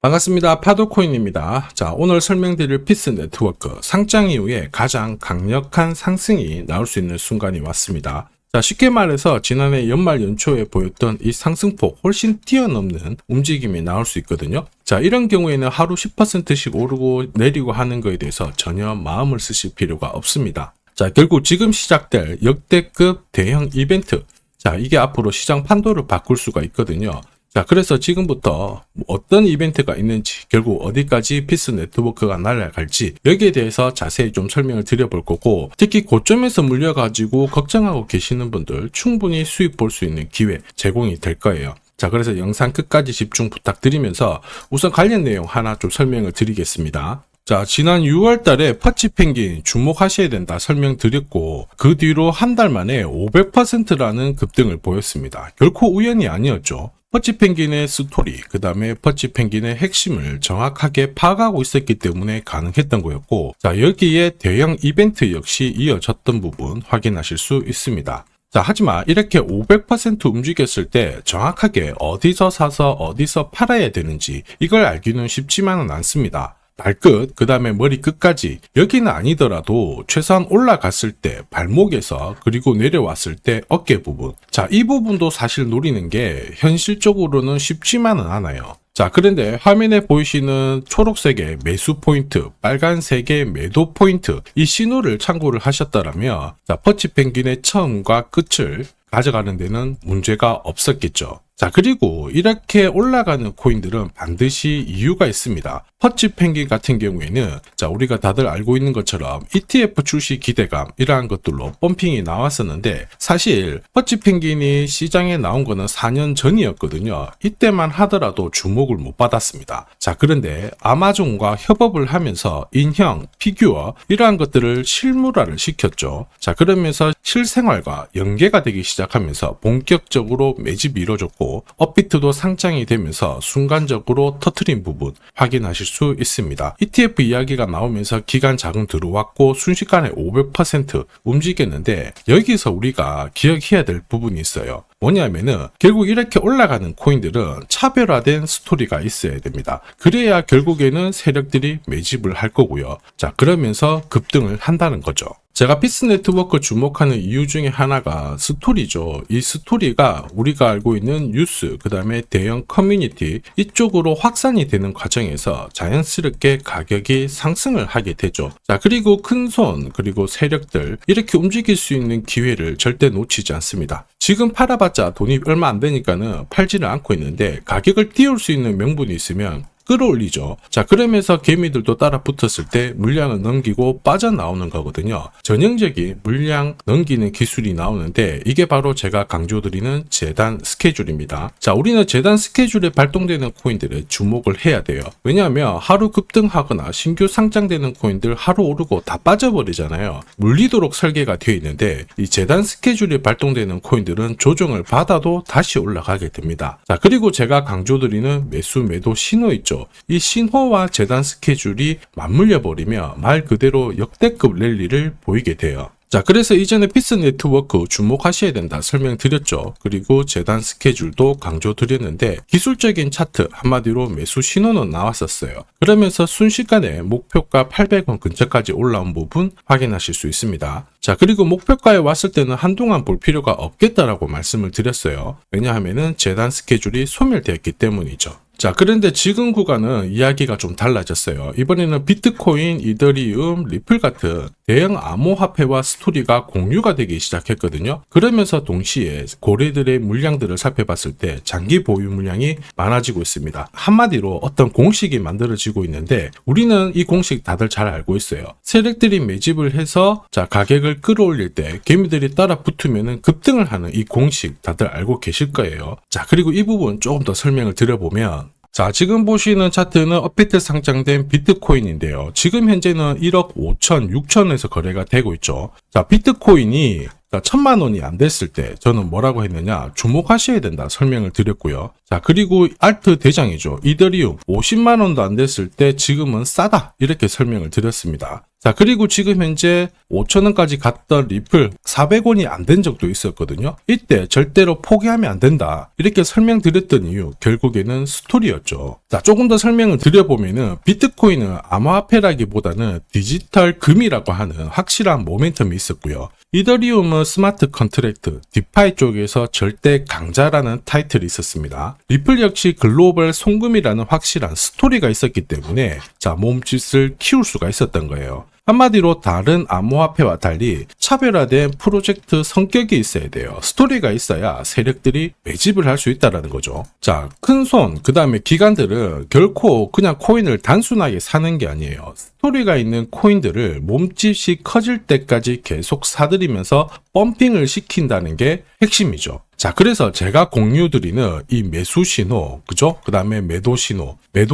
반갑습니다. 파도코인입니다. 자, 오늘 설명드릴 피스 네트워크 상장 이후에 가장 강력한 상승이 나올 수 있는 순간이 왔습니다. 자, 쉽게 말해서 지난해 연말 연초에 보였던 이 상승폭 훨씬 뛰어넘는 움직임이 나올 수 있거든요. 자, 이런 경우에는 하루 10%씩 오르고 내리고 하는 거에 대해서 전혀 마음을 쓰실 필요가 없습니다. 자, 결국 지금 시작될 역대급 대형 이벤트, 자, 이게 앞으로 시장 판도를 바꿀 수가 있거든요. 자, 그래서 지금부터 어떤 이벤트가 있는지, 결국 어디까지 피스 네트워크가 날아갈지 여기에 대해서 자세히 좀 설명을 드려볼 거고, 특히 고점에서 물려가지고 걱정하고 계시는 분들 충분히 수익 볼 수 있는 기회 제공이 될 거예요. 자, 그래서 영상 끝까지 집중 부탁드리면서 우선 관련 내용 하나 좀 설명을 드리겠습니다. 자, 지난 6월 달에 퍼치 펭귄 주목하셔야 된다 설명드렸고, 그 뒤로 한 달 만에 500%라는 급등을 보였습니다. 결코 우연이 아니었죠. 퍼치 펭귄의 스토리, 그 다음에 퍼치 펭귄의 핵심을 정확하게 파악하고 있었기 때문에 가능했던 거였고, 자, 여기에 대형 이벤트 역시 이어졌던 부분 확인하실 수 있습니다. 자, 하지만 이렇게 500% 움직였을 때 정확하게 어디서 사서 어디서 팔아야 되는지 이걸 알기는 쉽지만은 않습니다. 발끝, 그 다음에 머리 끝까지, 여기는 아니더라도 최소한 올라갔을 때 발목에서, 그리고 내려왔을 때 어깨 부분, 자, 이 부분도 사실 노리는 게 현실적으로는 쉽지만은 않아요. 자, 그런데 화면에 보이시는 초록색의 매수 포인트, 빨간색의 매도 포인트, 이 신호를 참고를 하셨다면, 자, 퍼치 펭귄의 처음과 끝을 가져가는 데는 문제가 없었겠죠. 자, 그리고 이렇게 올라가는 코인들은 반드시 이유가 있습니다. 퍼치 펭귄 같은 경우에는, 자, 우리가 다들 알고 있는 것처럼 ETF 출시 기대감, 이러한 것들로 펌핑이 나왔었는데, 사실 퍼치 펭귄이 시장에 나온 거는 4년 전이었거든요. 이때만 하더라도 주목을 못 받았습니다. 자, 그런데 아마존과 협업을 하면서 인형, 피규어, 이러한 것들을 실물화를 시켰죠. 자, 그러면서 실생활과 연계가 되기 시작하면서 본격적으로 매집이 이루어졌고, 업비트도 상장이 되면서 순간적으로 터트린 부분 확인하실 수 있습니다. ETF 이야기가 나오면서 기간 자금 들어왔고 순식간에 500% 움직였는데, 여기서 우리가 기억해야 될 부분이 있어요. 뭐냐면은 결국 이렇게 올라가는 코인들은 차별화된 스토리가 있어야 됩니다. 그래야 결국에는 세력들이 매집을 할 거고요. 자, 그러면서 급등을 한다는 거죠. 제가 피스 네트워크 주목하는 이유 중에 하나가 스토리죠. 이 스토리가 우리가 알고 있는 뉴스, 그 다음에 대형 커뮤니티 이쪽으로 확산이 되는 과정에서 자연스럽게 가격이 상승을 하게 되죠. 자, 그리고 큰손, 그리고 세력들 이렇게 움직일 수 있는 기회를 절대 놓치지 않습니다. 지금 팔아봤자 돈이 얼마 안 되니까는 팔지는 않고 있는데, 가격을 띄울 수 있는 명분이 있으면 끌어올리죠. 자, 그러면서 개미들도 따라 붙었을 때 물량을 넘기고 빠져나오는 거거든요. 전형적인 물량 넘기는 기술이 나오는데, 이게 바로 제가 강조드리는 재단 스케줄입니다. 자, 우리는 재단 스케줄에 발동되는 코인들에 주목을 해야 돼요. 왜냐하면 하루 급등하거나 신규 상장되는 코인들 하루 오르고 다 빠져버리잖아요. 물리도록 설계가 되어 있는데, 이 재단 스케줄이 발동되는 코인들은 조정을 받아도 다시 올라가게 됩니다. 자, 그리고 제가 강조드리는 매수 매도 신호 있죠. 이 신호와 재단 스케줄이 맞물려 버리며 말 그대로 역대급 랠리를 보이게 돼요. 자, 그래서 이전에 피스 네트워크 주목하셔야 된다 설명드렸죠. 그리고 재단 스케줄도 강조드렸는데, 기술적인 차트, 한마디로 매수 신호는 나왔었어요. 그러면서 순식간에 목표가 800원 근처까지 올라온 부분 확인하실 수 있습니다. 자, 그리고 목표가에 왔을 때는 한동안 볼 필요가 없겠다라고 말씀을 드렸어요. 왜냐하면은 재단 스케줄이 소멸되었기 때문이죠. 자, 그런데 지금 구간은 이야기가 좀 달라졌어요. 이번에는 비트코인, 이더리움, 리플 같은 대형 암호화폐와 스토리가 공유가 되기 시작했거든요. 그러면서 동시에 고래들의 물량들을 살펴봤을 때 장기 보유 물량이 많아지고 있습니다. 한마디로 어떤 공식이 만들어지고 있는데, 우리는 이 공식 다들 잘 알고 있어요. 세력들이 매집을 해서, 자, 가격을 끌어올릴 때 개미들이 따라 붙으면은 급등을 하는 이 공식 다들 알고 계실 거예요. 자, 그리고 이 부분 조금 더 설명을 드려보면, 자, 지금 보시는 차트는 업비트 상장된 비트코인인데요. 지금 현재는 1억 5천, 6천에서 거래가 되고 있죠. 자, 비트코인이 1,000만 원이 안 됐을 때 저는 뭐라고 했느냐, 주목하셔야 된다 설명을 드렸고요. 자, 그리고 알트 대장이죠. 이더리움 50만 원도 안 됐을 때 지금은 싸다 이렇게 설명을 드렸습니다. 자, 그리고 지금 현재 5,000원까지 갔던 리플 400원이 안 된 적도 있었거든요. 이때 절대로 포기하면 안 된다. 이렇게 설명드렸던 이유, 결국에는 스토리였죠. 자, 조금 더 설명을 드려보면은 비트코인은 암호화폐라기보다는 디지털 금이라고 하는 확실한 모멘텀이 있었고요. 이더리움은 스마트 컨트랙트, 디파이 쪽에서 절대 강자라는 타이틀이 있었습니다. 리플 역시 글로벌 송금이라는 확실한 스토리가 있었기 때문에 자, 몸짓을 키울 수가 있었던 거예요. 한마디로 다른 암호화폐와 달리 차별화된 프로젝트 성격이 있어야 돼요. 스토리가 있어야 세력들이 매집을 할 수 있다는 거죠. 자, 큰손, 그 다음에 기관들은 결코 그냥 코인을 단순하게 사는 게 아니에요. 스토리가 있는 코인들을 몸집이 커질 때까지 계속 사들이면서 펌핑을 시킨다는 게 핵심이죠. 자, 그래서 제가 공유드리는 이 매수 신호, 그죠? 그 다음에 매도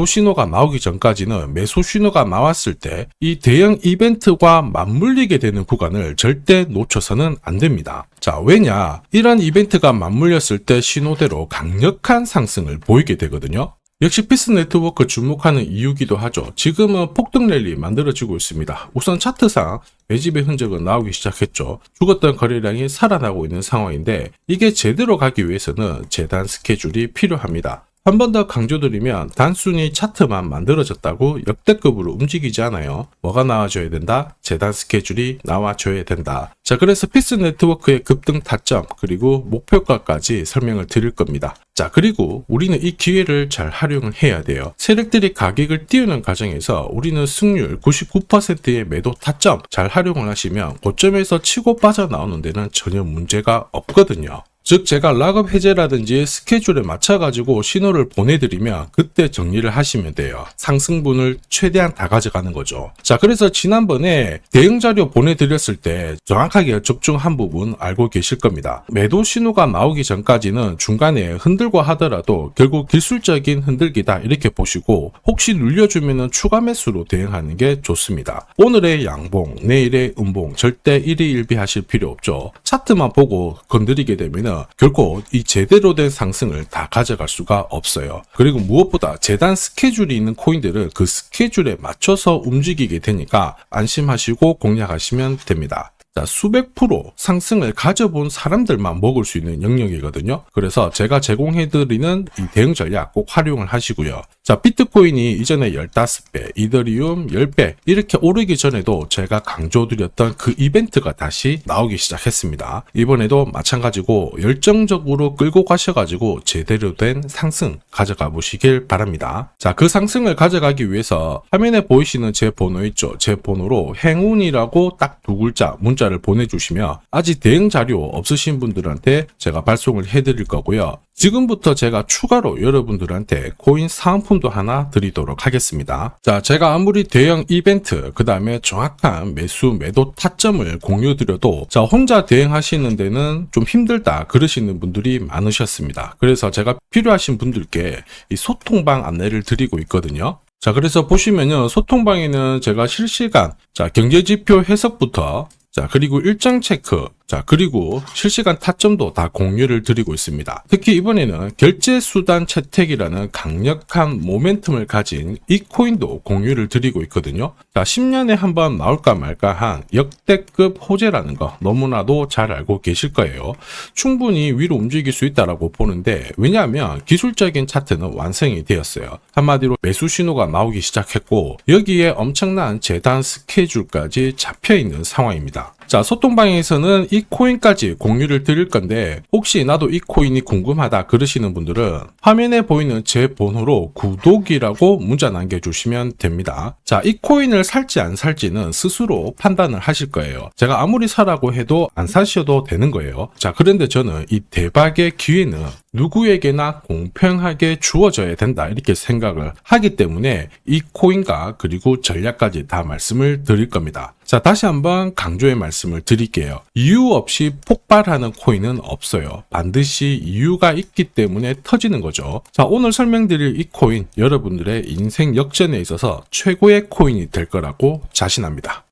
신호가 나오기 전까지는 매수 신호가 나왔을 때 이 대형 이벤트와 맞물리게 되는 구간을 절대 놓쳐서는 안 됩니다. 자, 왜냐? 이런 이벤트가 맞물렸을 때 신호대로 강력한 상승을 보이게 되거든요. 역시 피스 네트워크 주목하는 이유기도 하죠. 지금은 폭등 랠리 만들어지고 있습니다. 우선 차트상 매집의 흔적은 나오기 시작했죠. 죽었던 거래량이 살아나고 있는 상황인데 이게 제대로 가기 위해서는 재단 스케줄이 필요합니다. 한 번 더 강조드리면 단순히 차트만 만들어졌다고 역대급으로 움직이지 않아요. 뭐가 나와줘야 된다? 재단 스케줄이 나와줘야 된다. 자, 그래서 피스 네트워크의 급등 타점 그리고 목표가까지 설명을 드릴 겁니다. 자, 그리고 우리는 이 기회를 잘 활용을 해야 돼요. 세력들이 가격을 띄우는 과정에서 우리는 승률 99%의 매도 타점 잘 활용을 하시면 고점에서 치고 빠져나오는 데는 전혀 문제가 없거든요. 즉 제가 락업 해제라든지 스케줄에 맞춰가지고 신호를 보내드리면 그때 정리를 하시면 돼요. 상승분을 최대한 다 가져가는 거죠. 자, 그래서 지난번에 대응 자료 보내드렸을 때 정확하게 적중한 부분 알고 계실 겁니다. 매도 신호가 나오기 전까지는 중간에 흔들고 하더라도 결국 기술적인 흔들기다 이렇게 보시고 혹시 눌려주면 추가 매수로 대응하는 게 좋습니다. 오늘의 양봉, 내일의 음봉 절대 일희일비하실 필요 없죠. 차트만 보고 건드리게 되면 결코 이 제대로 된 상승을 다 가져갈 수가 없어요. 그리고 무엇보다 재단 스케줄이 있는 코인들은 그 스케줄에 맞춰서 움직이게 되니까 안심하시고 공략하시면 됩니다. 자, 수백 프로 상승을 가져본 사람들만 먹을 수 있는 영역이거든요. 그래서 제가 제공해드리는 이 대응 전략 꼭 활용을 하시고요. 자, 비트코인이 이전에 15배, 이더리움 10배 이렇게 오르기 전에도 제가 강조드렸던 그 이벤트가 다시 나오기 시작했습니다. 이번에도 마찬가지고 열정적으로 끌고 가셔가지고 제대로 된 상승 가져가 보시길 바랍니다. 자, 그 상승을 가져가기 위해서 화면에 보이시는 제 번호 있죠? 제 번호로 행운이라고 딱 두 글자 문자를 보내주시면 아직 대응 자료 없으신 분들한테 제가 발송을 해드릴 거고요. 지금부터 제가 추가로 여러분들한테 코인 사은품도 하나 드리도록 하겠습니다. 자, 제가 아무리 대형 이벤트, 그 다음에 정확한 매수, 매도 타점을 공유드려도 자, 혼자 대응하시는 데는 좀 힘들다 그러시는 분들이 많으셨습니다. 그래서 제가 필요하신 분들께 이 소통방 안내를 드리고 있거든요. 자, 그래서 보시면요, 소통방에는 제가 실시간 경제지표 해석부터 그리고 일정 체크, 그리고 실시간 타점도 다 공유를 드리고 있습니다. 특히 이번에는 결제수단 채택이라는 강력한 모멘텀을 가진 이 코인도 공유를 드리고 있거든요. 10년에 한 번 나올까 말까 한 역대급 호재라는 거 너무나도 잘 알고 계실 거예요. 충분히 위로 움직일 수 있다고 보는데 왜냐하면 기술적인 차트는 완성이 되었어요. 한마디로 매수 신호가 나오기 시작했고 여기에 엄청난 재단 스케줄까지 잡혀있는 상황입니다. 자, 소통방에서는 이 코인까지 공유를 드릴 건데 혹시 나도 이 코인이 궁금하다 그러시는 분들은 화면에 보이는 제 번호로 구독이라고 문자 남겨주시면 됩니다. 자, 이 코인을 살지 안 살지는 스스로 판단을 하실 거예요. 제가 아무리 사라고 해도 안 사셔도 되는 거예요. 자, 그런데 저는 이 대박의 기회는 누구에게나 공평하게 주어져야 된다 이렇게 생각을 하기 때문에 이 코인과 그리고 전략까지 다 말씀을 드릴 겁니다. 자, 다시 한번 강조의 말씀을 드릴게요. 이유 없이 폭발하는 코인은 없어요. 반드시 이유가 있기 때문에 터지는 거죠. 자, 오늘 설명드릴 이 코인 여러분들의 인생 역전에 있어서 최고의 코인이 될 거라고 자신합니다.